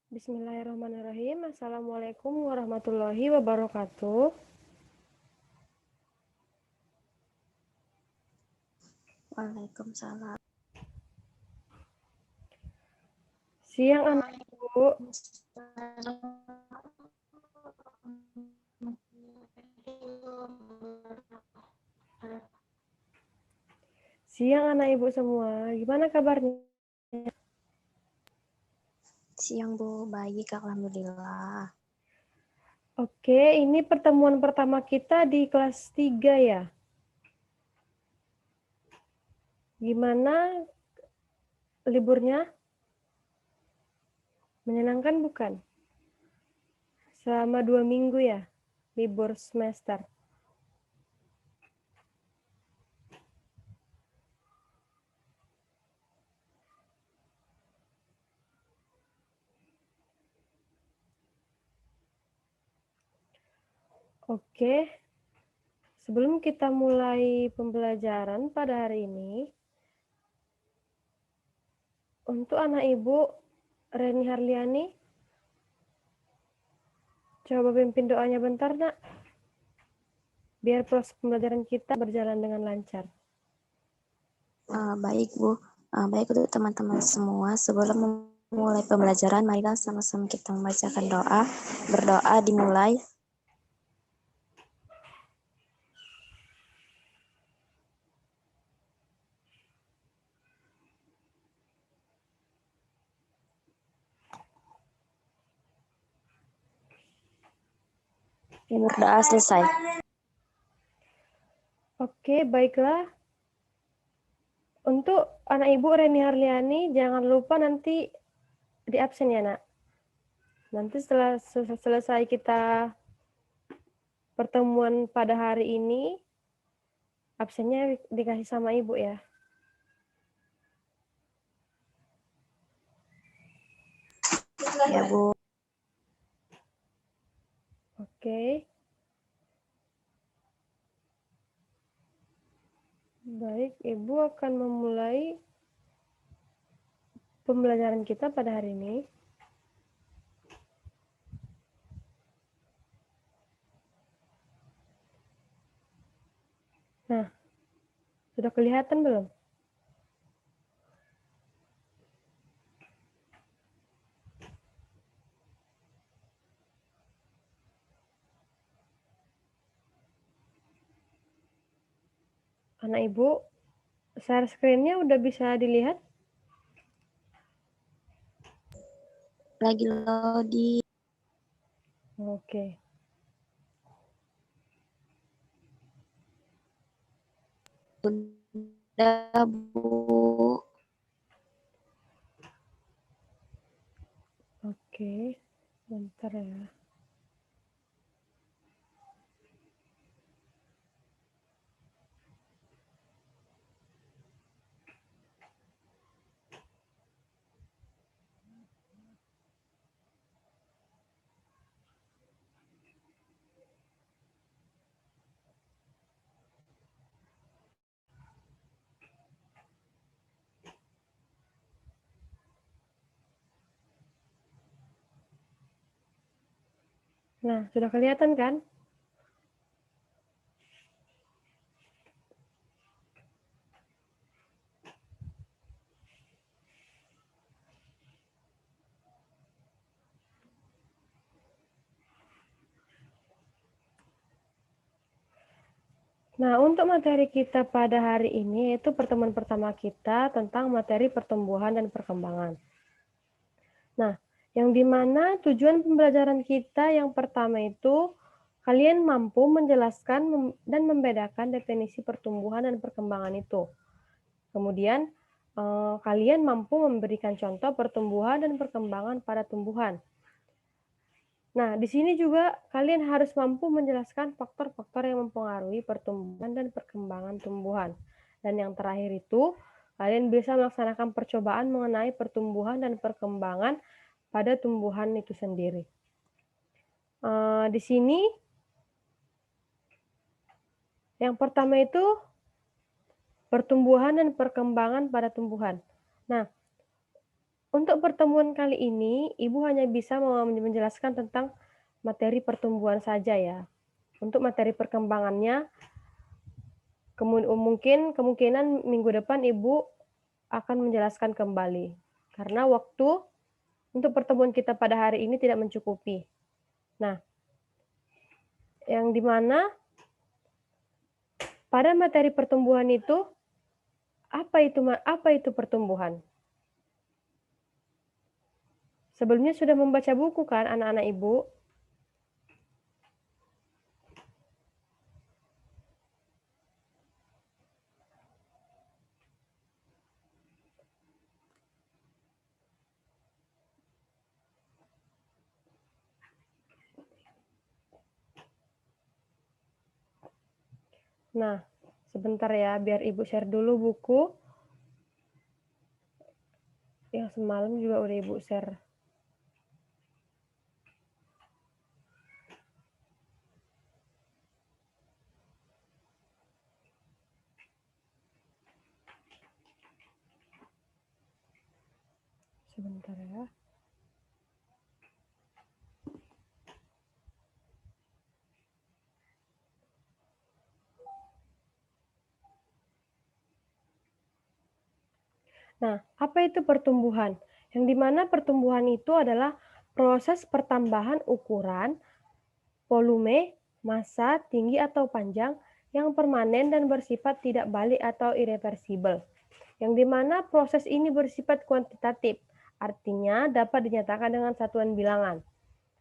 Bismillahirrahmanirrahim. Assalamualaikum warahmatullahi wabarakatuh. Waalaikumsalam. Siang anak ibu. Siang anak ibu semua. Gimana kabarnya? Siang Bu, baik alhamdulillah. Oke, ini pertemuan pertama kita di kelas 3 ya. Gimana liburnya? Menyenangkan bukan? Selama 2 minggu ya, libur semester. Oke, sebelum kita mulai pembelajaran pada hari ini, untuk anak ibu Reni Harliani, coba pimpin doanya bentar, Nak. Biar proses pembelajaran kita berjalan dengan lancar. Baik Bu, baik untuk teman-teman semua. Sebelum memulai pembelajaran, marilah sama-sama kita membacakan doa. Berdoa dimulai. Berdoa selesai. Oke, baiklah. Untuk anak ibu Reni Harliani, jangan lupa nanti di absen ya, Nak. Nanti setelah selesai kita pertemuan pada hari ini, absennya dikasih sama ibu ya. Ya Bu. Oke. Baik, Ibu akan memulai pembelajaran kita pada hari ini. Nah, sudah kelihatan belum? Anak Ibu, share screen-nya udah bisa dilihat? Lagi loading. Oke. Udah Bu. Oke, bentar ya. Nah, sudah kelihatan kan? Nah, untuk materi kita pada hari ini yaitu pertemuan pertama kita tentang materi pertumbuhan dan perkembangan. Nah, yang dimana tujuan pembelajaran kita yang pertama itu kalian mampu menjelaskan dan membedakan definisi pertumbuhan dan perkembangan itu. Kemudian, kalian mampu memberikan contoh pertumbuhan dan perkembangan pada tumbuhan. Nah, di sini juga kalian harus mampu menjelaskan faktor-faktor yang mempengaruhi pertumbuhan dan perkembangan tumbuhan. Dan yang terakhir itu, kalian bisa melaksanakan percobaan mengenai pertumbuhan dan perkembangan pada tumbuhan itu sendiri. Di sini, yang pertama itu pertumbuhan dan perkembangan pada tumbuhan. Nah, Untuk pertemuan kali ini, Ibu hanya bisa menjelaskan tentang materi pertumbuhan saja ya. Untuk materi perkembangannya, mungkin kemungkinan minggu depan Ibu akan menjelaskan kembali. Karena waktu untuk pertemuan kita pada hari ini tidak mencukupi. Nah, yang di mana pada materi pertumbuhan itu, apa itu pertumbuhan? Sebelumnya sudah membaca buku kan anak-anak Ibu? Nah, sebentar ya, biar Ibu share dulu buku. Yang semalam juga udah Ibu share. Sebentar ya. Nah, apa itu pertumbuhan? Yang dimana pertumbuhan itu adalah proses pertambahan ukuran, volume, massa, tinggi atau panjang yang permanen dan bersifat tidak balik atau irreversibel. Yang dimana proses ini bersifat kuantitatif, artinya dapat dinyatakan dengan satuan bilangan.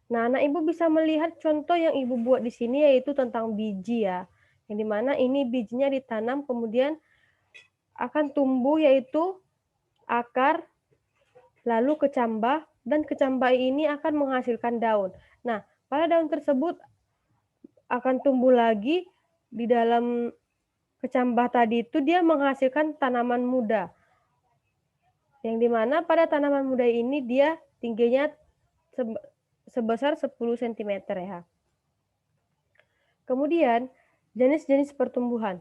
Nah, anak Ibu bisa melihat contoh yang Ibu buat di sini yaitu tentang biji ya. Yang dimana ini bijinya ditanam kemudian akan tumbuh yaitu akar, lalu kecambah, dan kecambah ini akan menghasilkan daun. Nah, pada daun tersebut akan tumbuh lagi di dalam kecambah tadi itu dia menghasilkan tanaman muda. Yang dimana pada tanaman muda ini dia tingginya sebesar 10 cm ya. Kemudian, jenis-jenis pertumbuhan.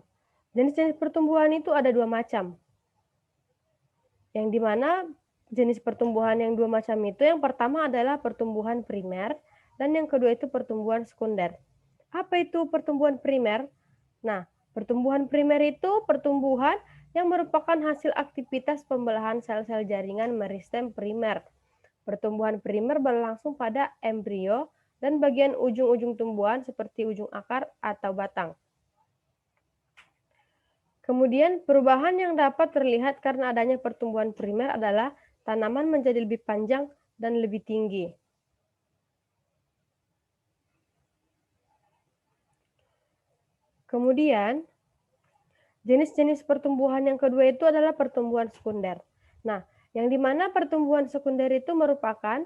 Jenis-jenis pertumbuhan itu ada dua macam. Yang dimana jenis pertumbuhan yang dua macam itu, yang pertama adalah pertumbuhan primer, dan yang kedua itu pertumbuhan sekunder. Apa itu pertumbuhan primer? Nah, pertumbuhan primer itu pertumbuhan yang merupakan hasil aktivitas pembelahan sel-sel jaringan meristem primer. Pertumbuhan primer berlangsung pada embrio dan bagian ujung-ujung tumbuhan seperti ujung akar atau batang. Kemudian perubahan yang dapat terlihat karena adanya pertumbuhan primer adalah tanaman menjadi lebih panjang dan lebih tinggi. Kemudian, jenis-jenis pertumbuhan yang kedua itu adalah pertumbuhan sekunder. Nah, yang dimana pertumbuhan sekunder itu merupakan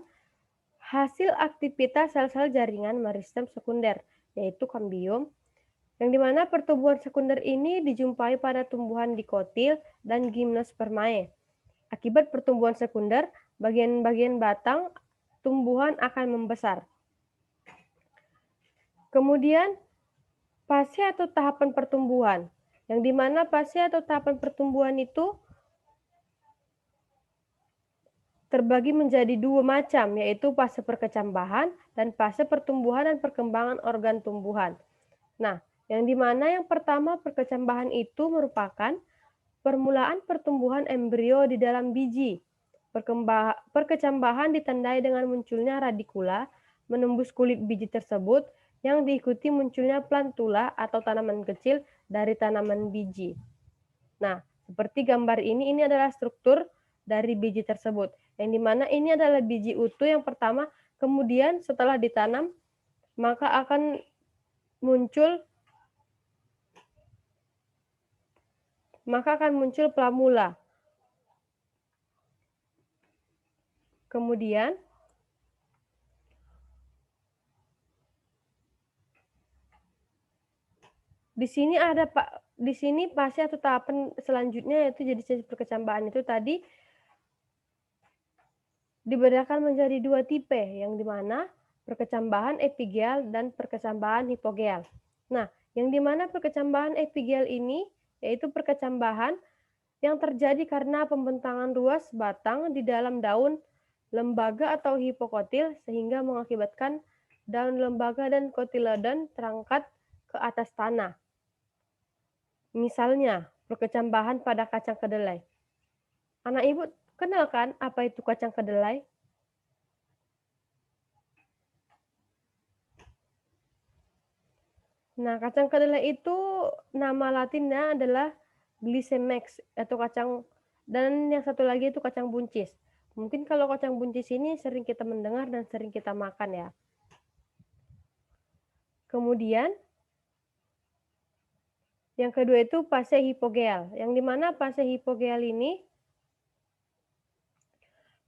hasil aktivitas sel-sel jaringan meristem sekunder, yaitu kambium, yang dimana pertumbuhan sekunder ini dijumpai pada tumbuhan dikotil dan gimnospermae. Akibat pertumbuhan sekunder, bagian-bagian batang tumbuhan akan membesar. Kemudian, fase atau tahapan pertumbuhan, yang dimana fase atau tahapan pertumbuhan itu terbagi menjadi dua macam, yaitu fase perkecambahan dan fase pertumbuhan dan perkembangan organ tumbuhan. Nah, yang dimana yang pertama perkecambahan itu merupakan permulaan pertumbuhan embrio di dalam biji. Perkecambahan ditandai dengan munculnya radikula menembus kulit biji tersebut yang diikuti munculnya plantula atau tanaman kecil dari tanaman biji. Nah, seperti gambar ini adalah struktur dari biji tersebut, yang dimana ini adalah biji utuh yang pertama, kemudian setelah ditanam, maka akan muncul plamula. Kemudian, di sini fase atau tahapan selanjutnya yaitu jenis perkecambahan itu tadi dibedakan menjadi dua tipe, yang dimana perkecambahan epigeal dan perkecambahan hipogeal. Nah, yang dimana perkecambahan epigeal ini yaitu perkecambahan yang terjadi karena pembentangan ruas batang di dalam daun lembaga atau hipokotil sehingga mengakibatkan daun lembaga dan kotiledon terangkat ke atas tanah. Misalnya, perkecambahan pada kacang kedelai. Anak ibu kenal kan apa itu kacang kedelai? Nah, kacang kedelai itu nama latinnya adalah Glycemax atau kacang dan yang satu lagi itu kacang buncis. Mungkin kalau kacang buncis ini sering kita mendengar dan sering kita makan ya. Kemudian yang kedua itu fase hipogeal, yang dimana fase hipogeal ini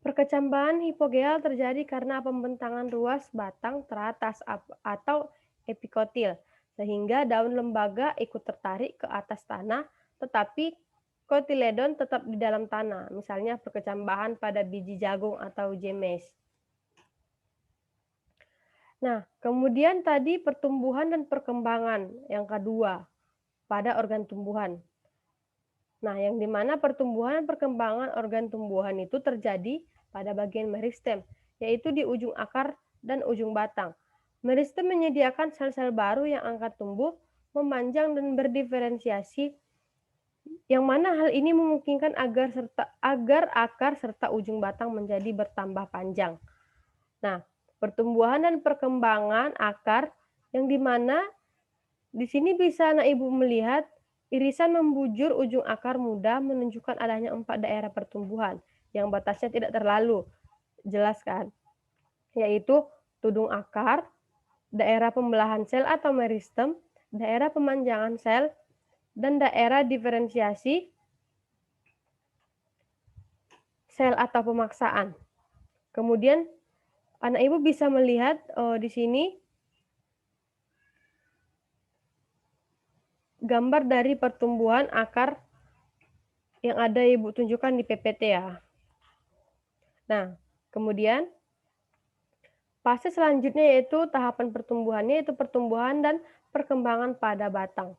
perkecambahan hipogeal terjadi karena pembentangan ruas batang teratas atau epikotil, sehingga daun lembaga ikut tertarik ke atas tanah, tetapi kotiledon tetap di dalam tanah, misalnya perkecambahan pada biji jagung atau jemes. Nah, kemudian tadi pertumbuhan dan perkembangan yang kedua pada organ tumbuhan. Nah, yang dimana pertumbuhan dan perkembangan organ tumbuhan itu terjadi pada bagian meristem, yaitu di ujung akar dan ujung batang. Meristem menyediakan sel-sel baru yang akan tumbuh, memanjang dan berdiferensiasi, yang mana hal ini memungkinkan agar akar serta ujung batang menjadi bertambah panjang. Nah, pertumbuhan dan perkembangan akar yang dimana di sini bisa anak ibu melihat irisan membujur ujung akar muda menunjukkan adanya 4 daerah pertumbuhan yang batasnya tidak terlalu jelas kan, yaitu tudung akar, daerah pembelahan sel atau meristem, daerah pemanjangan sel, dan daerah diferensiasi sel atau pemaksaan. Kemudian anak ibu bisa melihat di sini gambar dari pertumbuhan akar yang ada ibu tunjukkan di PPT ya. Nah, kemudian fase selanjutnya yaitu tahapan pertumbuhannya yaitu pertumbuhan dan perkembangan pada batang.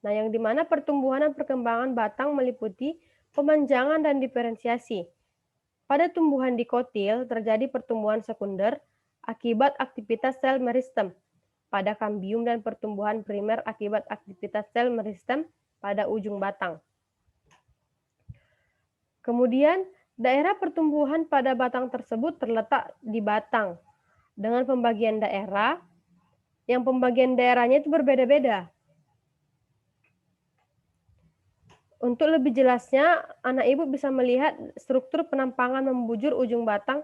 Nah, yang dimana pertumbuhan dan perkembangan batang meliputi pemanjangan dan diferensiasi. Pada tumbuhan dikotil terjadi pertumbuhan sekunder akibat aktivitas sel meristem pada kambium dan pertumbuhan primer akibat aktivitas sel meristem pada ujung batang. Kemudian, daerah pertumbuhan pada batang tersebut terletak di batang dengan pembagian daerah, yang pembagian daerahnya itu berbeda-beda. Untuk lebih jelasnya, anak ibu bisa melihat struktur penampangan membujur ujung batang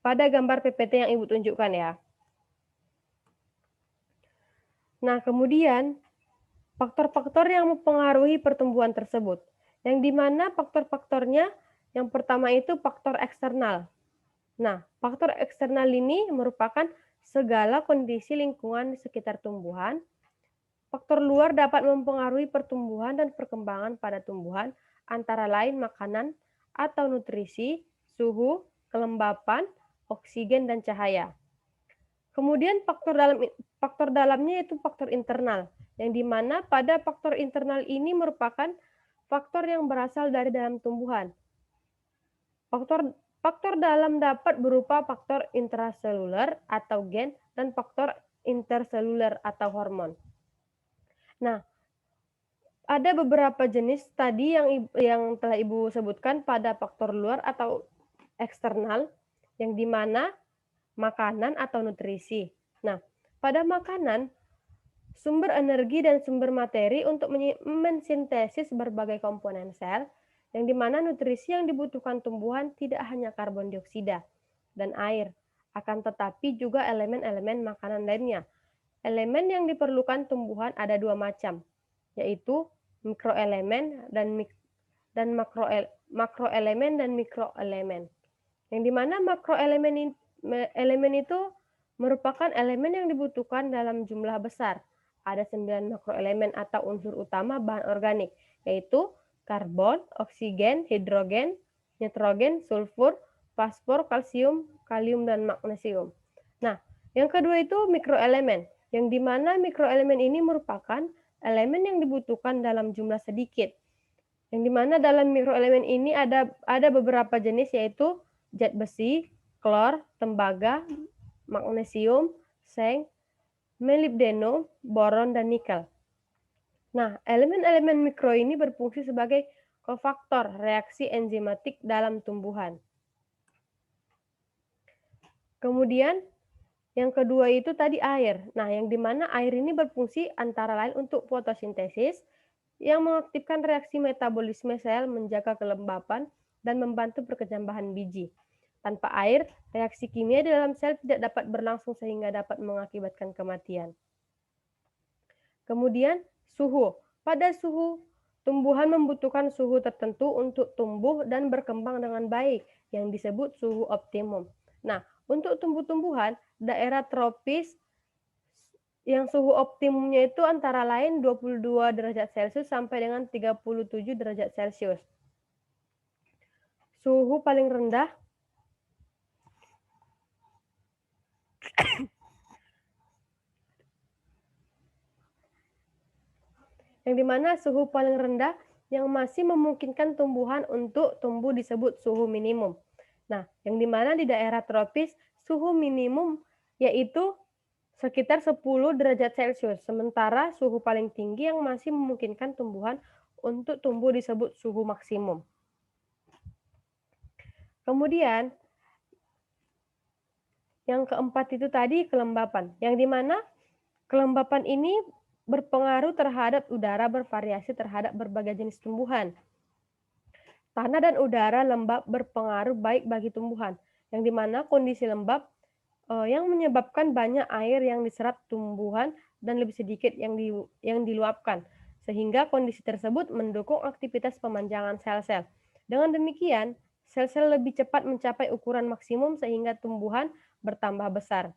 pada gambar PPT yang ibu tunjukkan ya. Nah, kemudian faktor-faktor yang mempengaruhi pertumbuhan tersebut, yang dimana faktor-faktornya yang pertama itu faktor eksternal. Nah, faktor eksternal ini merupakan segala kondisi lingkungan di sekitar tumbuhan. Faktor luar dapat mempengaruhi pertumbuhan dan perkembangan pada tumbuhan, antara lain makanan atau nutrisi, suhu, kelembapan, oksigen, dan cahaya. Kemudian faktor dalamnya itu faktor internal, yang dimana pada faktor internal ini merupakan faktor yang berasal dari dalam tumbuhan. Faktor dalam dapat berupa faktor intraseluler atau gen dan faktor interseluler atau hormon. Nah, ada beberapa jenis tadi yang telah Ibu sebutkan pada faktor luar atau eksternal, yang dimana makanan atau nutrisi. Nah, pada makanan, sumber energi dan sumber materi untuk mensintesis berbagai komponen sel, yang dimana nutrisi yang dibutuhkan tumbuhan tidak hanya karbon dioksida dan air, akan tetapi juga elemen-elemen makanan lainnya. Elemen yang diperlukan tumbuhan ada 2 macam, yaitu mikroelemen dan makroelemen dan mikroelemen. Yang dimana makroelemen itu merupakan elemen yang dibutuhkan dalam jumlah besar. Ada 9 makroelemen atau unsur utama bahan organik, yaitu karbon, oksigen, hidrogen, nitrogen, sulfur, fosfor, kalsium, kalium, dan magnesium. Nah, yang kedua itu mikroelemen, yang dimana mikroelemen ini merupakan elemen yang dibutuhkan dalam jumlah sedikit. Yang dimana dalam mikroelemen ini ada beberapa jenis, yaitu zat besi, klor, tembaga, magnesium, seng, molibdenum, boron, dan nikel. Nah, elemen-elemen mikro ini berfungsi sebagai kofaktor reaksi enzimatik dalam tumbuhan. Kemudian yang kedua itu tadi air. Nah, yang dimana air ini berfungsi antara lain untuk fotosintesis, yang mengaktifkan reaksi metabolisme sel, menjaga kelembapan, dan membantu perkecambahan biji. Tanpa air, reaksi kimia di dalam sel tidak dapat berlangsung sehingga dapat mengakibatkan kematian. Kemudian, suhu. Pada suhu, tumbuhan membutuhkan suhu tertentu untuk tumbuh dan berkembang dengan baik, yang disebut suhu optimum. Nah, untuk tumbuh-tumbuhan, daerah tropis yang suhu optimumnya itu antara lain 22 derajat Celcius sampai dengan 37 derajat Celcius. Suhu paling rendah yang dimana suhu paling rendah yang masih memungkinkan tumbuhan untuk tumbuh disebut suhu minimum. Nah, yang dimana di daerah tropis suhu minimum yaitu sekitar 10 derajat Celcius, sementara suhu paling tinggi yang masih memungkinkan tumbuhan untuk tumbuh disebut suhu maksimum. Kemudian, yang keempat itu tadi kelembapan, yang dimana kelembapan ini berpengaruh terhadap udara bervariasi terhadap berbagai jenis tumbuhan. Tanah dan udara lembab berpengaruh baik bagi tumbuhan, yang dimana kondisi lembab yang menyebabkan banyak air yang diserap tumbuhan dan lebih sedikit yang diluapkan, sehingga kondisi tersebut mendukung aktivitas pemanjangan sel-sel. Dengan demikian, sel-sel lebih cepat mencapai ukuran maksimum sehingga tumbuhan bertambah besar.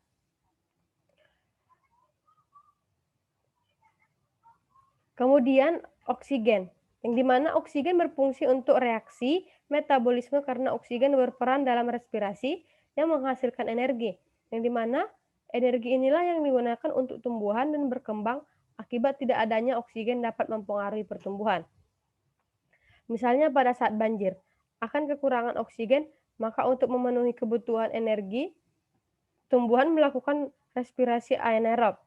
Kemudian oksigen, yang dimana oksigen berfungsi untuk reaksi metabolisme karena oksigen berperan dalam respirasi yang menghasilkan energi, yang dimana energi inilah yang digunakan untuk tumbuhan dan berkembang. Akibat tidak adanya oksigen dapat mempengaruhi pertumbuhan. Misalnya pada saat banjir, akan kekurangan oksigen, maka untuk memenuhi kebutuhan energi, tumbuhan melakukan respirasi anaerob.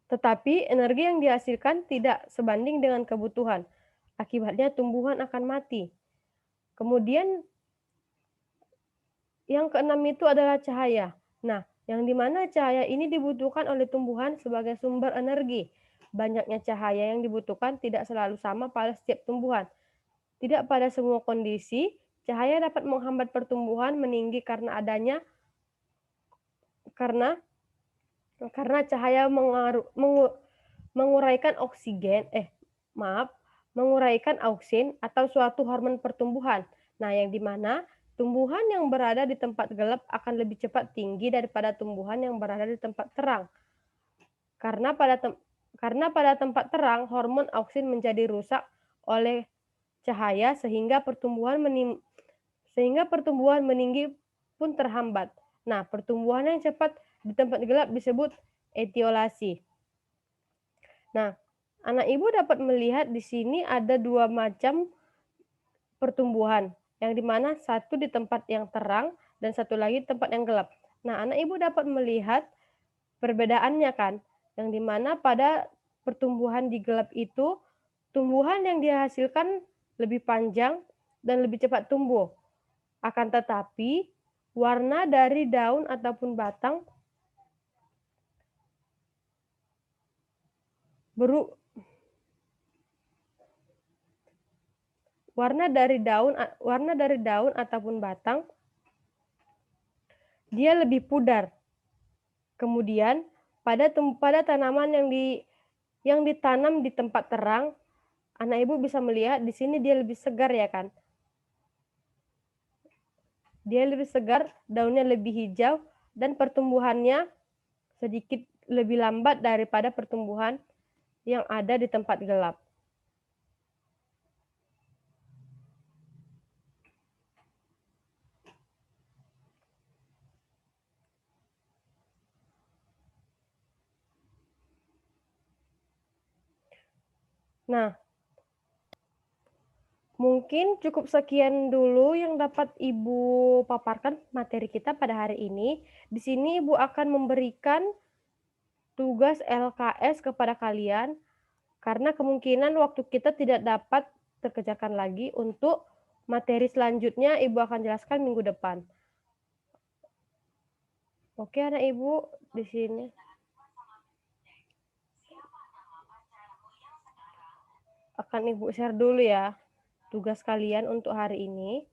Tetapi energi yang dihasilkan tidak sebanding dengan kebutuhan. Akibatnya tumbuhan akan mati. Kemudian yang keenam itu adalah cahaya. Nah, yang dimana cahaya ini dibutuhkan oleh tumbuhan sebagai sumber energi. Banyaknya cahaya yang dibutuhkan tidak selalu sama pada setiap tumbuhan. Tidak pada semua kondisi, cahaya dapat menghambat pertumbuhan meninggi karena cahaya menguraikan menguraikan auksin atau suatu hormon pertumbuhan. Nah, yang dimana tumbuhan yang berada di tempat gelap akan lebih cepat tinggi daripada tumbuhan yang berada di tempat terang. Karena pada tempat terang, hormon auksin menjadi rusak oleh cahaya sehingga pertumbuhan meninggi pun terhambat. Nah, pertumbuhan yang cepat di tempat gelap disebut etiolasi. Nah, anak ibu dapat melihat di sini ada dua macam pertumbuhan, yang dimana satu di tempat yang terang dan satu lagi di tempat yang gelap. Nah, anak ibu dapat melihat perbedaannya kan, yang dimana pada pertumbuhan di gelap itu, tumbuhan yang dihasilkan lebih panjang dan lebih cepat tumbuh. Akan tetapi, warna dari daun ataupun batang warna dari daun ataupun batang dia lebih pudar. Kemudian pada tanaman yang ditanam di tempat terang, anak ibu bisa melihat di sini dia lebih segar ya kan. Dia lebih segar, daunnya lebih hijau dan pertumbuhannya sedikit lebih lambat daripada pertumbuhan yang ada di tempat gelap. Nah, Mungkin cukup sekian dulu yang dapat Ibu paparkan materi kita pada hari ini. Di sini Ibu akan memberikan tugas LKS kepada kalian, karena kemungkinan waktu kita tidak dapat terkerjakan lagi. Untuk materi selanjutnya Ibu akan jelaskan minggu depan. Oke, anak Ibu, di sini. Akan Ibu share dulu ya, tugas kalian untuk hari ini.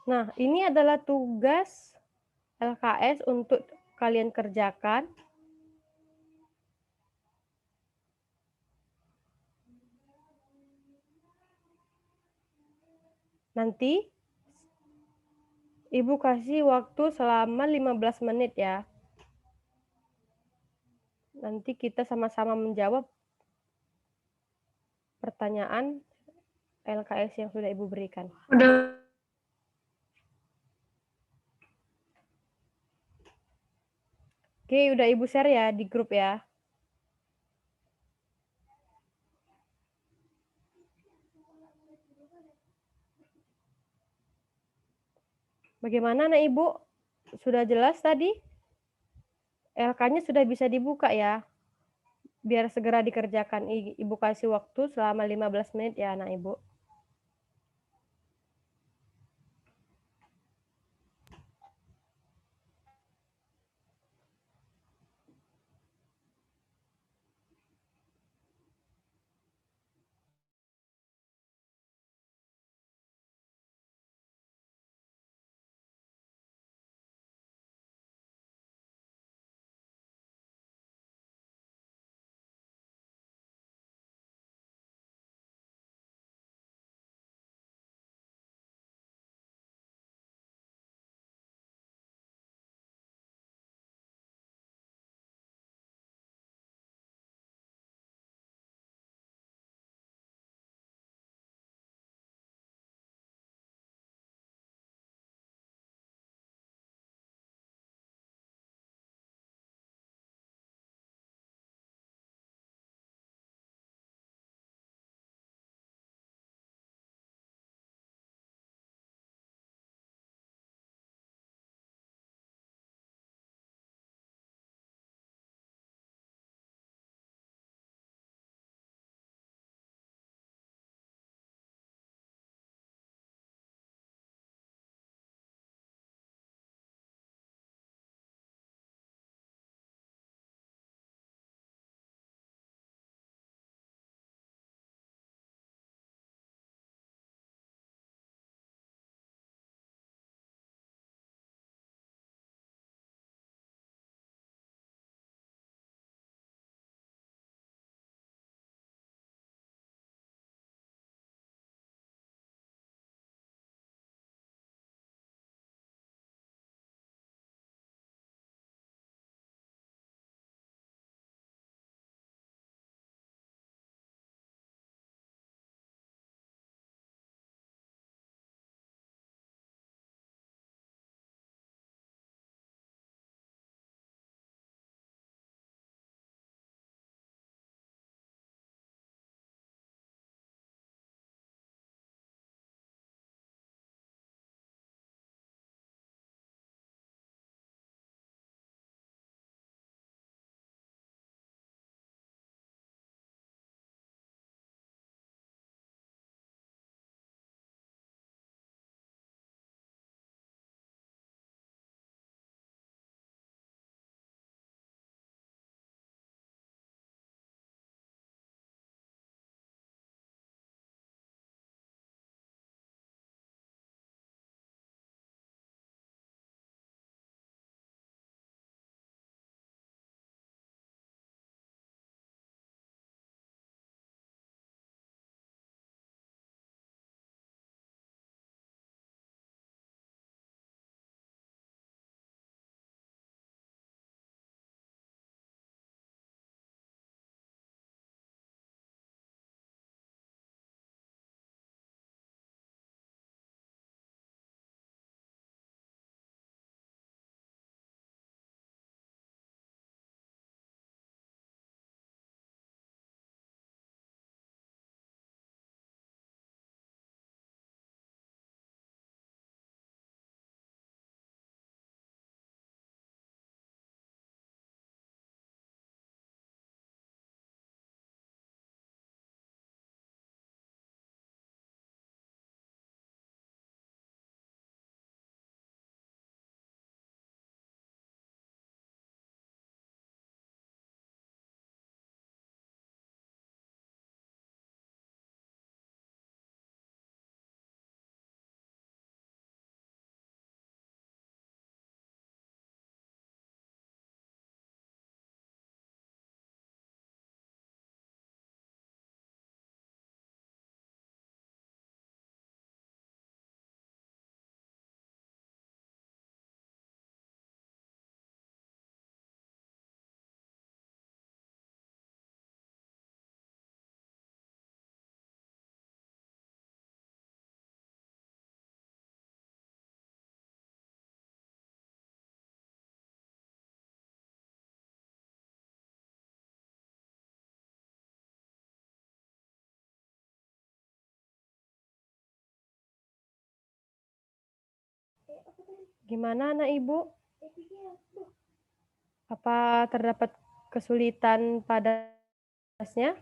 Nah, ini adalah tugas LKS untuk kalian kerjakan. Nanti Ibu kasih waktu selama 15 menit ya. Nanti kita sama-sama menjawab pertanyaan LKS yang sudah Ibu berikan. Udah. Oke, udah Ibu share ya di grup ya. Bagaimana anak Ibu? Sudah jelas tadi? LK-nya sudah bisa dibuka ya. Biar segera dikerjakan. Ibu kasih waktu selama 15 menit ya anak Ibu. Gimana anak Ibu? Apa terdapat kesulitan pada tugasnya?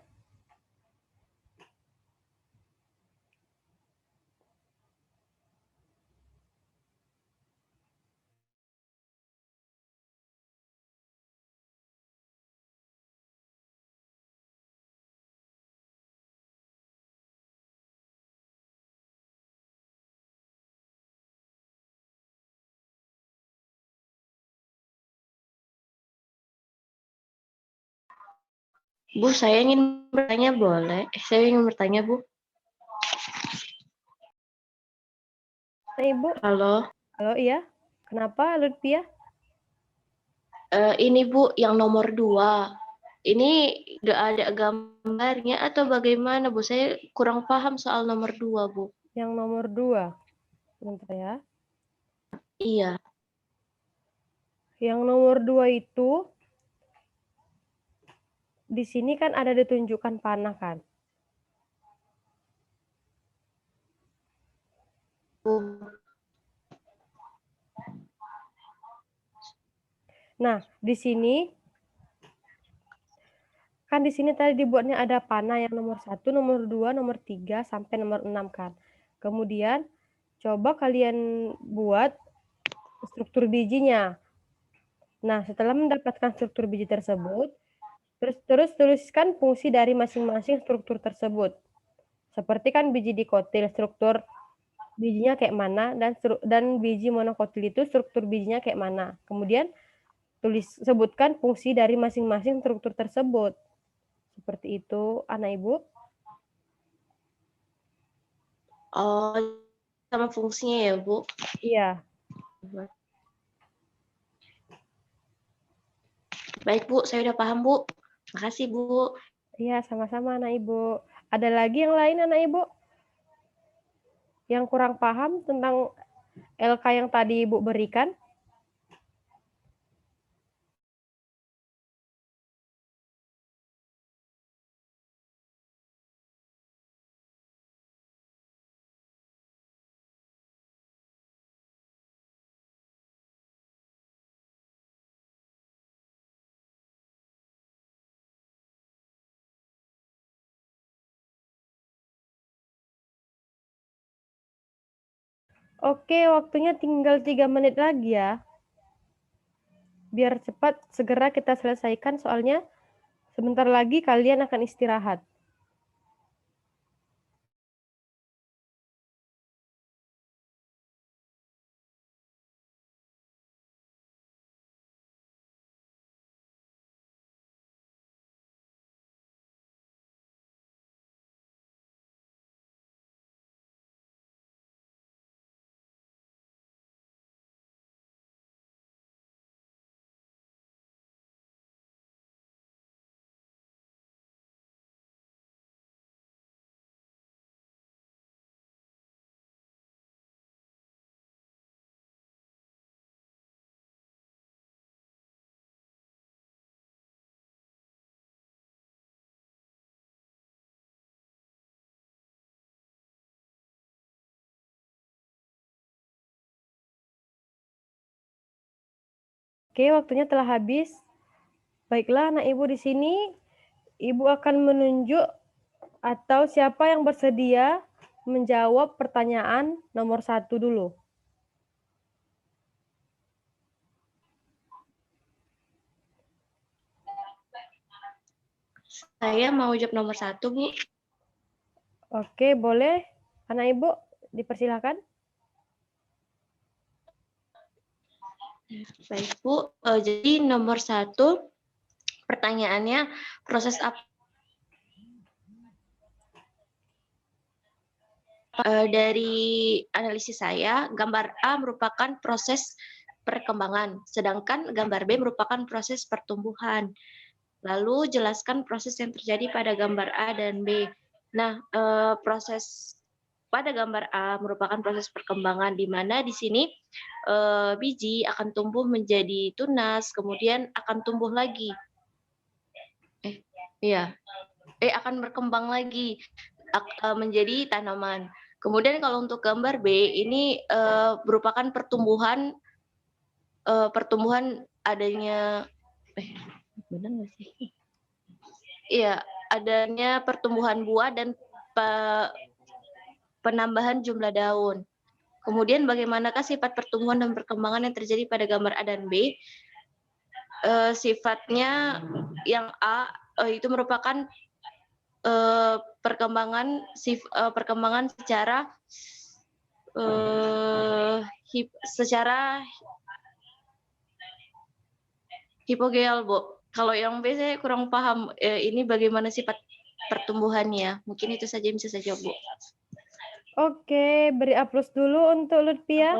Bu, saya ingin bertanya boleh? Saya ingin bertanya, Bu. Nah, Ibu? Halo. Halo, iya? Kenapa, Lutfia? Ini Bu, yang nomor 2. Ini nggak ada gambarnya atau bagaimana, Bu? Saya kurang paham soal nomor 2, Bu. Yang nomor 2. Bentar ya. Iya. Yang nomor 2 itu, di sini kan ada ditunjukkan panah kan? Nah, di sini kan di sini tadi dibuatnya ada panah yang nomor 1, nomor 2, nomor 3, sampai nomor 6 kan. Kemudian coba kalian buat struktur bijinya. Nah, setelah mendapatkan struktur biji tersebut, terus tuliskan fungsi dari masing-masing struktur tersebut. Seperti kan biji dikotil, struktur bijinya kayak mana, dan biji monokotil itu struktur bijinya kayak mana. Kemudian sebutkan fungsi dari masing-masing struktur tersebut. Seperti itu, anak Ibu. Oh, sama fungsinya ya, Bu? Iya. Baik, Bu. Saya udah paham, Bu. Makasih, Bu. Iya, sama-sama anak Ibu. Ada lagi yang lain anak Ibu? Yang kurang paham tentang LK yang tadi Ibu berikan? Oke, waktunya tinggal 3 menit lagi ya. Biar cepat, segera kita selesaikan soalnya sebentar lagi kalian akan istirahat. Oke, waktunya telah habis. Baiklah, anak Ibu di sini, Ibu akan menunjuk atau siapa yang bersedia menjawab pertanyaan nomor 1 dulu. Saya mau jawab nomor 1, Bu. Oke, boleh. Anak Ibu, dipersilakan. Baik, Bu. Jadi nomor 1, pertanyaannya, proses apa? Dari analisis saya, gambar A merupakan proses perkembangan, sedangkan gambar B merupakan proses pertumbuhan. Lalu jelaskan proses yang terjadi pada gambar A dan B. Nah, proses pada gambar A merupakan proses perkembangan di mana di sini biji akan tumbuh menjadi tunas, kemudian akan tumbuh lagi. Akan berkembang lagi menjadi tanaman. Kemudian kalau untuk gambar B ini merupakan pertumbuhan adanya benar nggak sih? Iya, adanya pertumbuhan buah dan penambahan jumlah daun. Kemudian bagaimanakah sifat pertumbuhan dan perkembangan yang terjadi pada gambar A dan B? Sifatnya yang A itu merupakan perkembangan secara hipogeal, Bu. Kalau yang B saya kurang paham ini bagaimana sifat pertumbuhannya. Mungkin itu saja yang bisa saya jawab, Bu. Oke, beri aplaus dulu untuk Lutfia.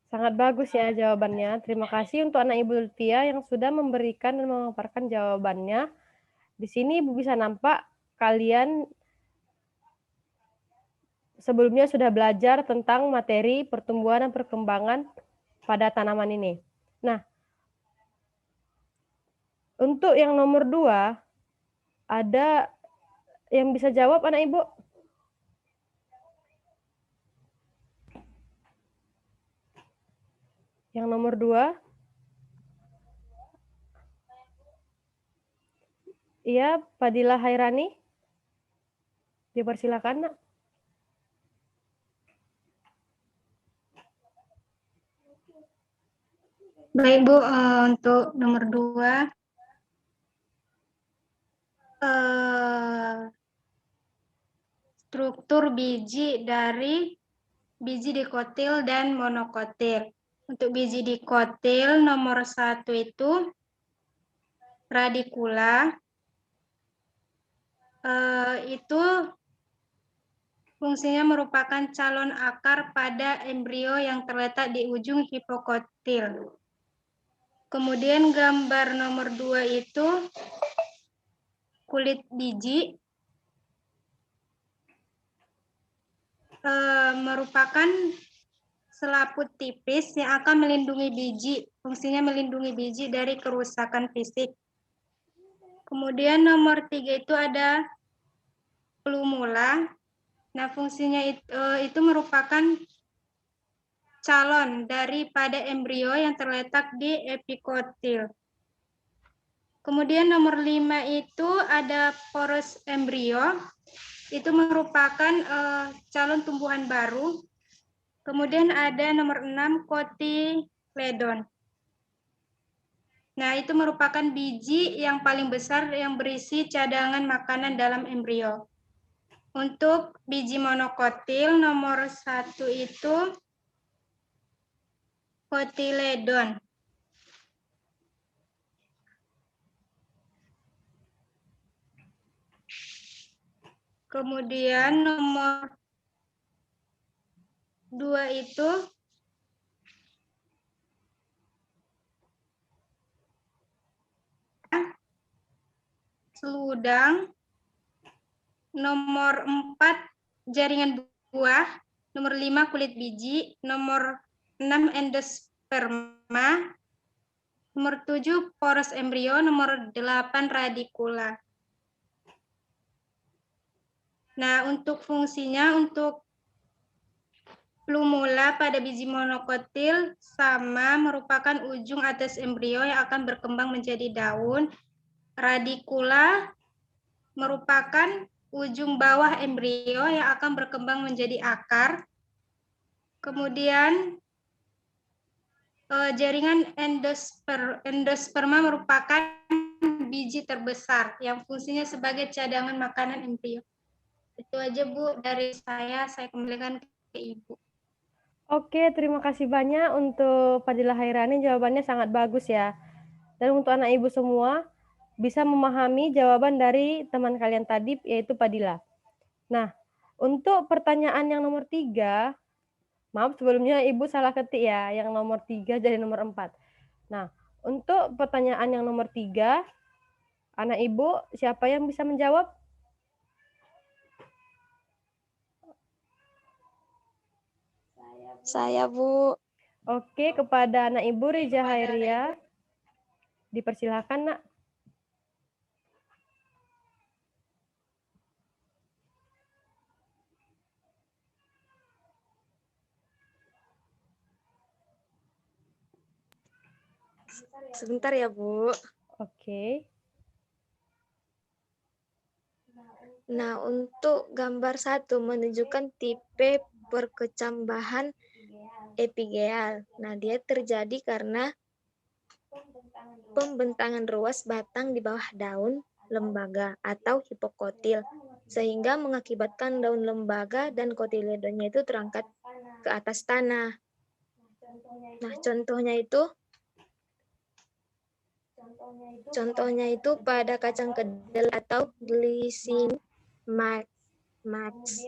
Sangat bagus ya jawabannya. Terima kasih untuk anak Ibu Lutfia yang sudah memberikan dan memaparkan jawabannya. Di sini Ibu bisa nampak kalian sebelumnya sudah belajar tentang materi pertumbuhan dan perkembangan pada tanaman ini. Nah, untuk yang nomor 2, ada yang bisa jawab anak Ibu? Yang nomor 2? Iya, Fadila Hairani. Dipersilakan, Nak. Baik, Bu. Untuk nomor 2, struktur biji dari biji dikotil dan monokotil. Untuk biji dikotil nomor 1 itu radikula. Itu fungsinya merupakan calon akar pada embrio yang terletak di ujung hipokotil. Kemudian gambar nomor 2 itu kulit biji, merupakan selaput tipis yang akan melindungi biji, fungsinya melindungi biji dari kerusakan fisik. Kemudian nomor 3 itu ada plumula. Nah, fungsinya itu merupakan calon daripada embrio yang terletak di epikotil. Kemudian nomor 5 itu ada porus embrio, itu merupakan calon tumbuhan baru. Kemudian ada nomor 6 kotiledon. Nah, itu merupakan biji yang paling besar yang berisi cadangan makanan dalam embrio. Untuk biji monokotil nomor 1 itu kotiledon. Kemudian nomor 2 itu seludang. Nomor 4 jaringan buah. Nomor 5 kulit biji. Nomor 6 endosperma. Nomor 7 porus embrio. Nomor 8 radikula. Nah, untuk fungsinya, untuk plumula pada biji monokotil sama merupakan ujung atas embrio yang akan berkembang menjadi daun. Radikula merupakan ujung bawah embrio yang akan berkembang menjadi akar. Kemudian jaringan endosperma merupakan biji terbesar yang fungsinya sebagai cadangan makanan embrio. Itu aja, Bu, dari saya kembalikan ke Ibu. Oke, terima kasih banyak untuk Fadila Hairani, jawabannya sangat bagus ya. Dan untuk anak Ibu semua, bisa memahami jawaban dari teman kalian tadi, yaitu Fadila. Nah, untuk pertanyaan yang nomor 3, maaf sebelumnya Ibu salah ketik ya, yang nomor 3 jadi nomor 4. Nah, untuk pertanyaan yang nomor 3, anak Ibu, siapa yang bisa menjawab? Saya, Bu. Oke, kepada anak Ibu Rija Hairia, dipersilakan, Nak. Sebentar ya, Bu. Oke. Nah, untuk gambar 1 menunjukkan tipe perkecambahan epigeal. Nah, dia terjadi karena pembentangan ruas batang di bawah daun lembaga atau hipokotil, sehingga mengakibatkan daun lembaga dan kotiledonnya itu terangkat ke atas tanah. Nah, contohnya itu pada kacang kedelai atau Glycine max.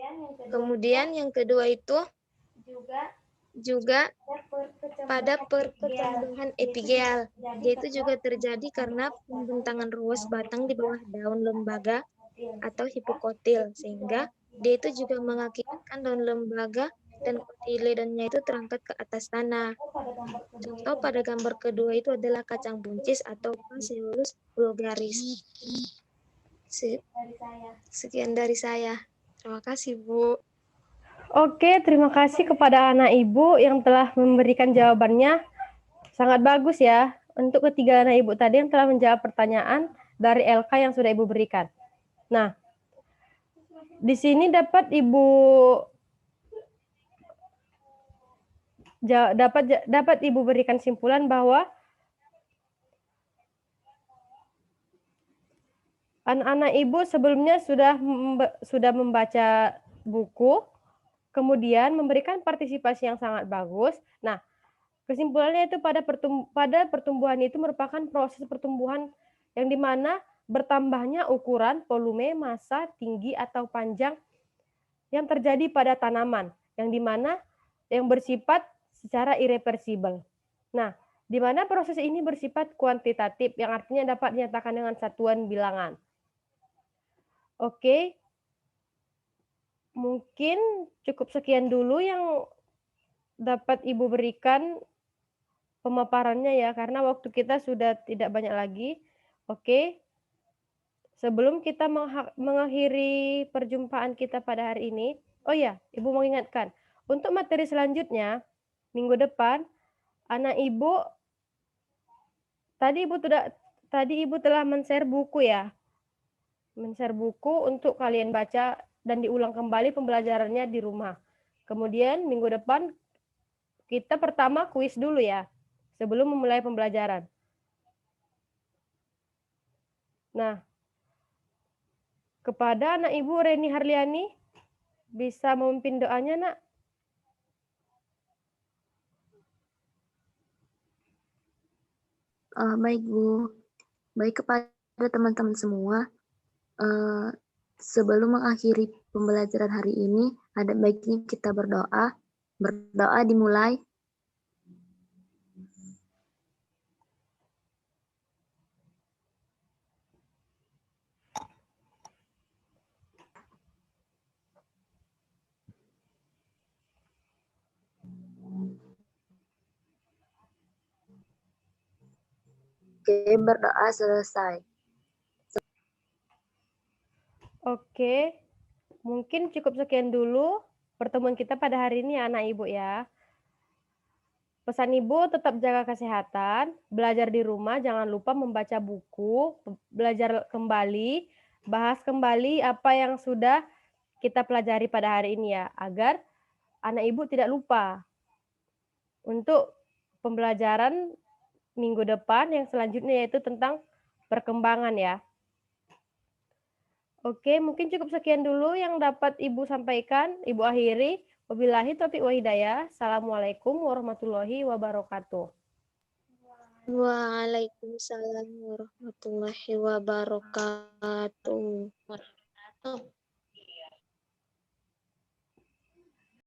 Kemudian yang kedua itu juga pada perkecambahan epigeal. Dia itu juga terjadi karena pembentangan ruas batang di bawah daun lembaga atau hipokotil, sehingga dia itu juga mengakibatkan daun lembaga dan kotiledonnya itu terangkat ke atas tanah. Contoh pada gambar kedua itu adalah kacang buncis atau Phaseolus vulgaris. Sekian dari saya. Terima kasih, Bu. Oke, terima kasih kepada anak ibu yang telah memberikan jawabannya. Sangat bagus ya. Untuk ketiga anak ibu tadi yang telah menjawab pertanyaan dari LK yang sudah ibu berikan. Nah, di sini dapat ibu berikan simpulan bahwa anak-anak ibu sebelumnya sudah membaca buku, kemudian memberikan partisipasi yang sangat bagus. Nah, kesimpulannya itu pada pertumbuhan itu merupakan proses pertumbuhan yang dimana bertambahnya ukuran, volume, massa, tinggi atau panjang yang terjadi pada tanaman, yang dimana yang bersifat secara irreversibel. Nah, di mana proses ini bersifat kuantitatif, yang artinya dapat dinyatakan dengan satuan bilangan. Oke, mungkin cukup sekian dulu yang dapat Ibu berikan pemaparannya ya, karena waktu kita sudah tidak banyak lagi. Oke, sebelum kita mengakhiri perjumpaan kita pada hari ini, oh ya, Ibu mau ingatkan, untuk materi selanjutnya, minggu depan, anak Ibu, tadi Ibu telah men-share buku ya, men-share buku untuk kalian baca dan diulang kembali pembelajarannya di rumah. Kemudian minggu depan kita pertama kuis dulu ya, sebelum memulai pembelajaran. Nah, kepada anak Ibu Reni Harliani, bisa memimpin doanya, Nak? Baik, Bu. Baik kepada teman-teman semua, sebelum mengakhiri pembelajaran hari ini, ada baiknya kita berdoa. Berdoa dimulai. Oke, berdoa selesai. Oke, mungkin cukup sekian dulu pertemuan kita pada hari ini ya, anak Ibu ya. Pesan Ibu tetap jaga kesehatan, belajar di rumah, jangan lupa membaca buku, belajar kembali, bahas kembali apa yang sudah kita pelajari pada hari ini ya, agar anak Ibu tidak lupa untuk pembelajaran minggu depan yang selanjutnya yaitu tentang perkembangan ya. Oke, mungkin cukup sekian dulu yang dapat Ibu sampaikan, Ibu akhiri. Wabillahi taufiq wa hidayah. Assalamualaikum warahmatullahi wabarakatuh. Waalaikumsalam warahmatullahi wabarakatuh.